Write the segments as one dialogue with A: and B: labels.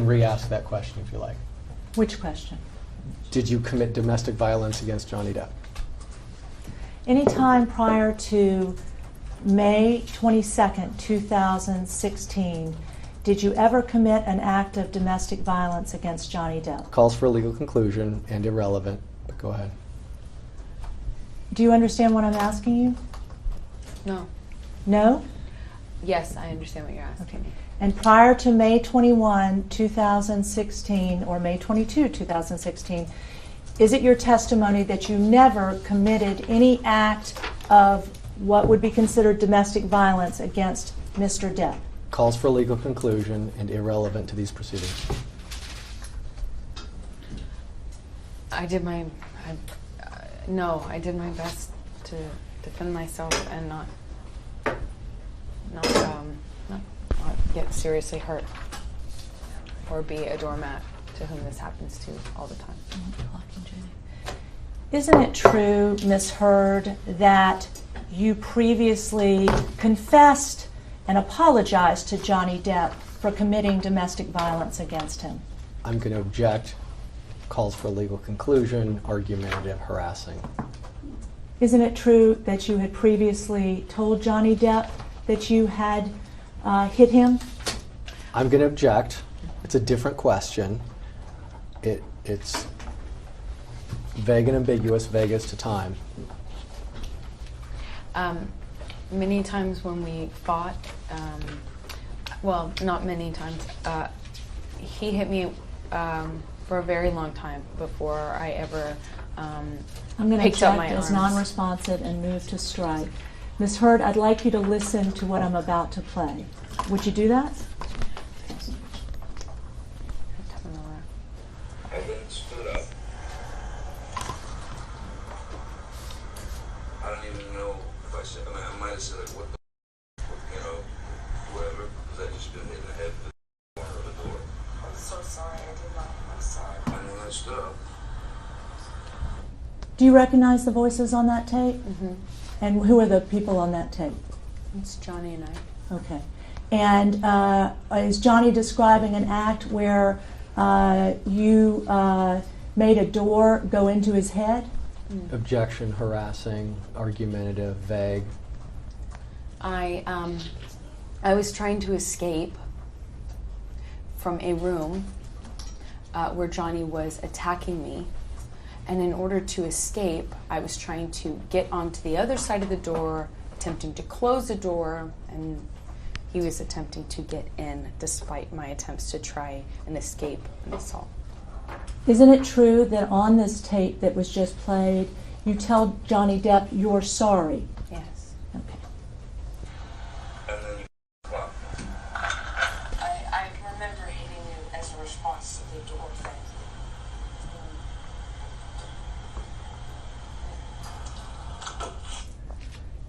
A: Re-ask that question if you like.
B: Which question?
A: Did you commit domestic violence against Johnny Depp?
B: Any time prior to May 22nd, 2016, did you ever commit an act of domestic violence against Johnny Depp?
A: Calls for a legal conclusion and irrelevant, but go ahead.
B: Do you understand what I'm asking you?
C: No.
B: No?
C: Yes, I understand what you're asking me.
B: And prior to May 21, 2016, or May 22, 2016, is it your testimony that you never committed any act of what would be considered domestic violence against Mr. Depp?
A: Calls for a legal conclusion and irrelevant to these proceedings.
C: No, I did my best to defend myself and not get seriously hurt or be a doormat to whom this happens to all the time.
B: Isn't it true, Ms. Heard, that you previously confessed and apologized to Johnny Depp for committing domestic violence against him?
A: I'm going to object. Calls for a legal conclusion, argumentative, harassing.
B: Isn't it true that you had previously told Johnny Depp that you had hit him?
A: I'm going to object. It's a different question. It's vague and ambiguous, vague as to time.
C: Many times when we fought, well, not many times, he hit me for a very long time before I ever
B: I'm going to
C: picked up my
B: object as
C: arms.
B: non-responsive and move to strike. Ms. Heard, I'd like you to listen to what I'm about to play. Would you do that?
D: I then stood up. I don't even know if I said, I might have said, like, what the, whatever, because I just been hit in the head with the corner of the door.
E: I'm so sorry, I did not. I'm sorry.
D: And then I stood up.
B: Do you recognize the voices on that tape?
C: Mm-hmm.
B: And who are the people on that tape?
C: It's Johnny and I.
B: Okay. And is Johnny describing an act where you made a door go into his head?
A: Objection, harassing, argumentative, vague.
C: I was trying to escape from a room where Johnny was attacking me. And in order to escape, I was trying to get onto the other side of the door, attempting to close the door, and he was attempting to get in despite my attempts to try and escape an assault.
B: Isn't it true that on this tape that was just played, you tell Johnny Depp you're sorry?
C: Yes.
B: Okay.
D: And then you clocked.
E: I remember hitting you as a response to the door thing.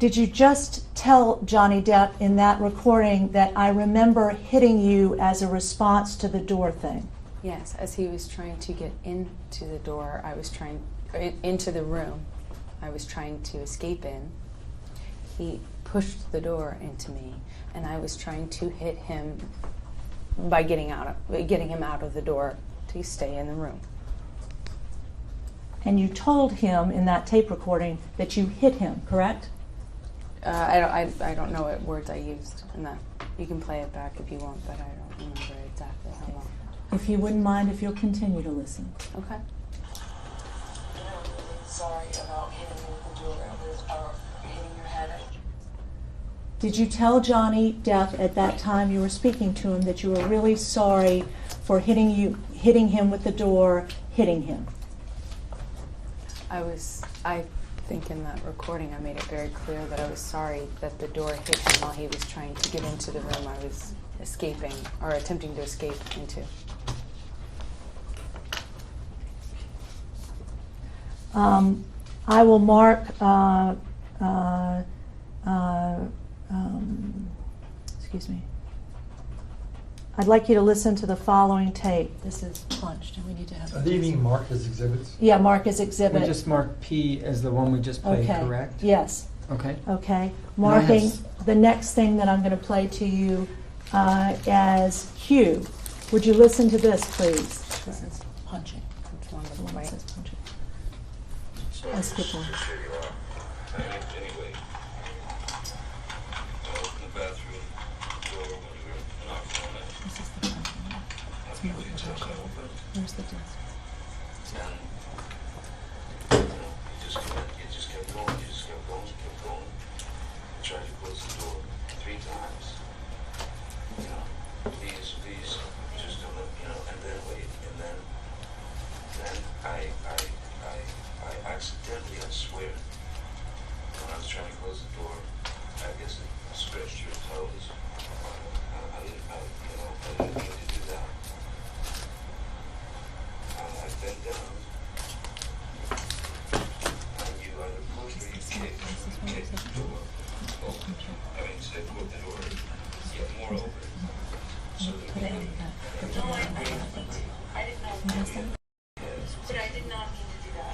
B: Did you just tell Johnny Depp in that recording that I remember hitting you as a response to the door thing?
C: Yes, as he was trying to get into the door, into the room, I was trying to escape in. He pushed the door into me, and I was trying to hit him by getting him out of the door to stay in the room.
B: And you told him in that tape recording that you hit him, correct?
C: I don't know what words I used in that. You can play it back if you want, but I don't remember exactly how long.
B: If you wouldn't mind, if you'll continue to listen.
C: Okay.
E: I'm really sorry about hitting you with the door or hitting your head.
B: Did you tell Johnny Depp at that time you were speaking to him that you were really sorry for hitting him with the door, hitting him?
C: I think in that recording I made it very clear that I was sorry that the door hit him while he was trying to get into the room I was escaping or attempting to escape into.
B: I will mark, excuse me. I'd like you to listen to the following tape. This is punched, and we need to have.
F: Are they being marked as exhibits?
B: Yeah, mark as exhibit.
G: We just marked P as the one we just played,
B: okay.
G: correct?
B: Yes.
G: Okay.
B: Okay. Marking the next thing that I'm going to play to you as Q. Would you listen to this, please?
C: This is punching. It's one of
B: The
C: them,
B: one that
C: right?
B: says punching.
D: So
B: Let's keep going.
D: just here you are. Anyway, I opened the bathroom door when you were knocking on it.
B: This is the punching.
D: After you took it open,
B: Where's the disc?
D: and you just kept going. I tried to close the door 3 times. Please, just don't, and then wait, and then I accidentally, I swear, when I was trying to close the door, I guess it stretched your toes. I didn't mean to do that. I bent down. And you either pushed or you kicked the door open. Said put the door more open. So that we could.
E: No, I didn't mean to. I did not mean to. But I did not mean to do that.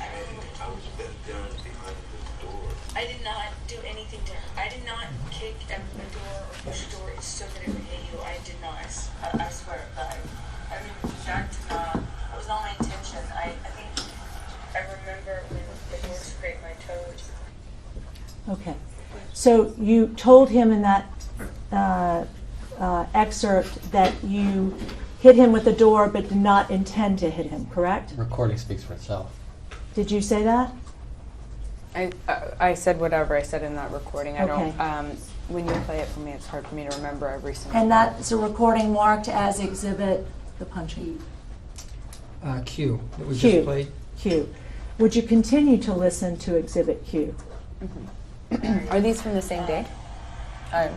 D: I was bent down behind the door.
E: I did not do anything to her. I did not kick at the door or push the door so that it would hit you. I did not. I swear. But I mean, that did not. That was not my intention. I think I remember when the door scraped my toes.
B: Okay. So you told him in that excerpt that you hit him with the door but did not intend to hit him, correct?
A: Recording speaks for itself.
B: Did you say that?
C: I said whatever I said in that recording. I
B: Okay.
C: don't. When you play it for me, it's hard for me to remember every single.
B: And
C: word.
B: that's a recording marked as exhibit the punching.
G: Q that we
B: Q.
G: just played.
B: Q. Would you continue to listen to exhibit Q?
C: Are these from the same day?
E: I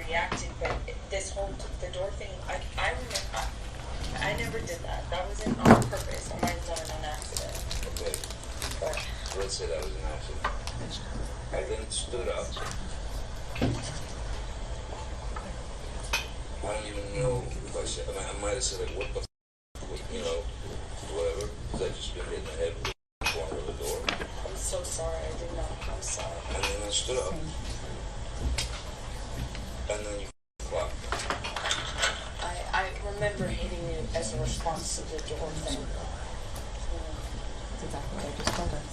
E: reacted, but this whole the door thing, I remember. I never did that. That wasn't on purpose. I might have done it on accident.
D: Okay.
E: But
D: So let's say that was an accident. I then stood up. I don't even know if I said. I might have said like, what the whatever. Because I just been hit in the head with the corner of the door.
E: I'm so sorry. I did not. I'm sorry.
D: And then I stood up. And then you clocked.
E: I remember hitting you as a response to the door thing.
C: That's exactly what I just told us.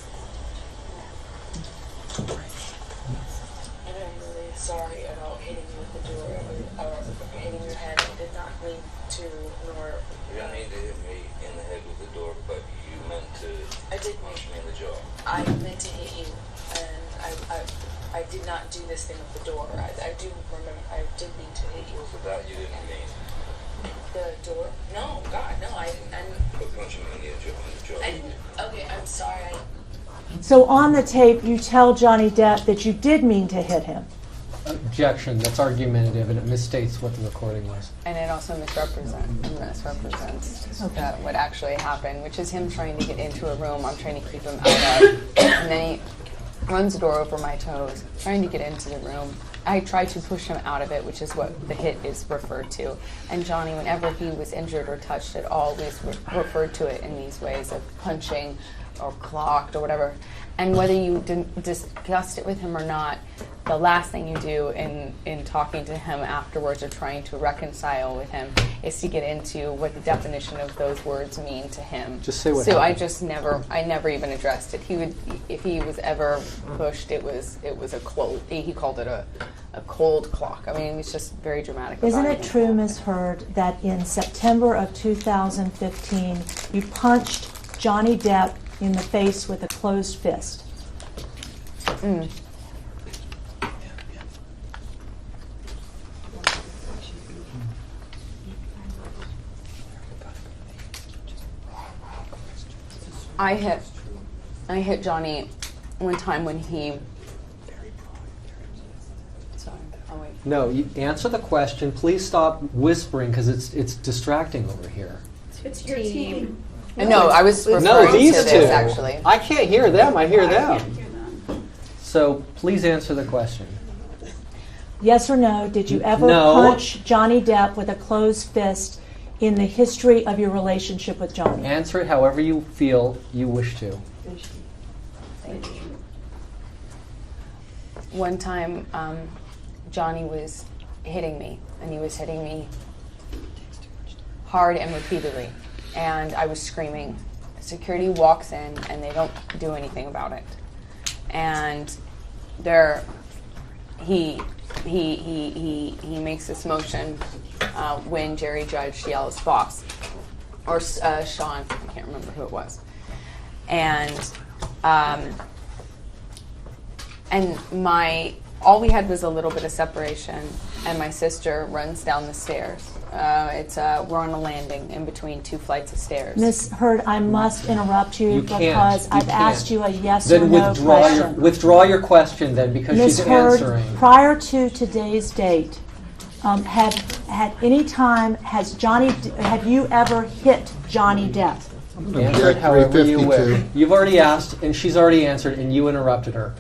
E: And I'm really sorry about hitting you with the door or hitting your head. I did not mean to, nor.
D: You don't need to hit me in the head with the door, but you meant to
E: I did
D: punch me in the jaw.
E: I meant to hit you, and I did not do this thing with the door. I do remember. I did mean to hit you.
D: So that you didn't mean.
E: The door? No, God, no.
D: But punching me in the jaw.
E: I didn't. Okay, I'm sorry.
B: So on the tape, you tell Johnny Depp that you did mean to hit him.
A: Objection. That's argumentative, and it misstates what the recording was.
C: And it also misrepresents what actually happened, which is him trying to get into a room I'm trying to keep him out of. And then he runs the door over my toes, trying to get into the room. I tried to push him out of it, which is what the hit is referred to. And Johnny, whenever he was injured or touched it, always referred to it in these ways of punching or clocked or whatever. And whether you discussed it with him or not, the last thing you do in talking to him afterwards or trying to reconcile with him is to get into what the definition of those words mean to him.
A: Just say what
C: So
A: happened.
C: I never even addressed it. He would, if he was ever pushed, it was a cold. He called it a cold clock. I mean, it's just very dramatic.
B: Isn't
C: about
B: it true, Ms. Hurd, that in September of 2015, you punched Johnny Depp in the face with a closed fist?
C: I hit Johnny one time when he. Sorry, I'll wait.
A: No, you answer the question. Please stop whispering because it's distracting over here.
F: It's your team.
C: No, I was referring
A: No, these
C: to
A: two.
C: this actually.
A: I can't hear them. I hear
F: I
A: them.
F: can't hear them.
A: So please answer the question.
B: Yes or no, did you ever
A: No.
B: punch Johnny Depp with a closed fist in the history of your relationship with Johnny?
A: Answer it however you feel you wish to.
C: One time, Johnny was hitting me, and he was hitting me hard and repeatedly. And I was screaming. Security walks in and they don't do anything about it. And he makes this motion when Jerry Judge yells boss, or Sean, I can't remember who it was. And all we had was a little bit of separation, and my sister runs down the stairs. We're on a landing in between 2 flights of stairs.
B: Ms. Hurd, I must interrupt you,
A: You can't.
B: because I've
A: can't.
B: asked you a yes
A: Then
B: or no question.
A: withdraw your question then, because
B: Ms.
A: she's
B: Hurd,
A: answering.
B: prior to today's date, have you ever hit Johnny Depp?
A: Answer it however you wish. You've already asked, and she's already answered, and you interrupted her.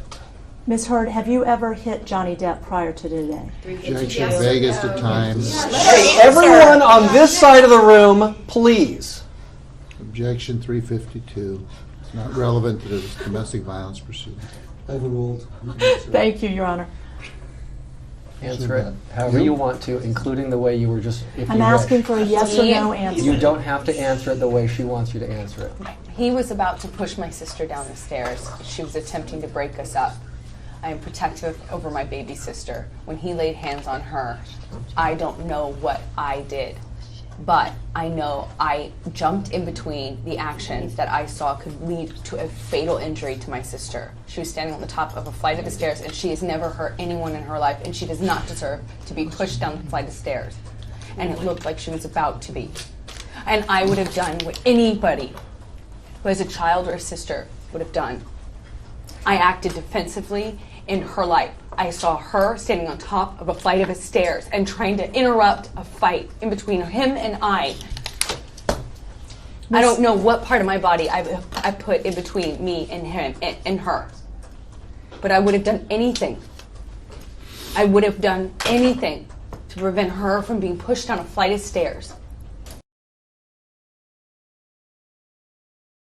B: Ms. Hurd, have you ever hit Johnny Depp prior to today?
F: Objection, Vegas to time.
A: Everyone on this side of the room, please.
F: Objection 352. It's not relevant to the domestic violence proceeding.
H: Overruled.
B: Thank you, Your Honor.
A: Answer it however you want to, including the way you were just, if you
B: I'm
A: wish.
B: asking for a yes or no answer.
A: You don't have to answer it the way she wants you to answer it.
C: He was about to push my sister down the stairs. She was attempting to break us up. I am protective over my baby sister. When he laid hands on her, I don't know what I did, but I know I jumped in between the actions that I saw could lead to a fatal injury to my sister. She was standing on the top of a flight of stairs, and she has never hurt anyone in her life, and she does not deserve to be pushed down the flight of stairs. And it looked like she was about to be. And I would have done what anybody who has a child or a sister would have done. I acted defensively in her life. I saw her standing on top of a flight of stairs and trying to interrupt a fight in between him and I. I don't know what part of my body I put in between me and him and her. But I would have done anything. I would have done anything to prevent her from being pushed down a flight of stairs.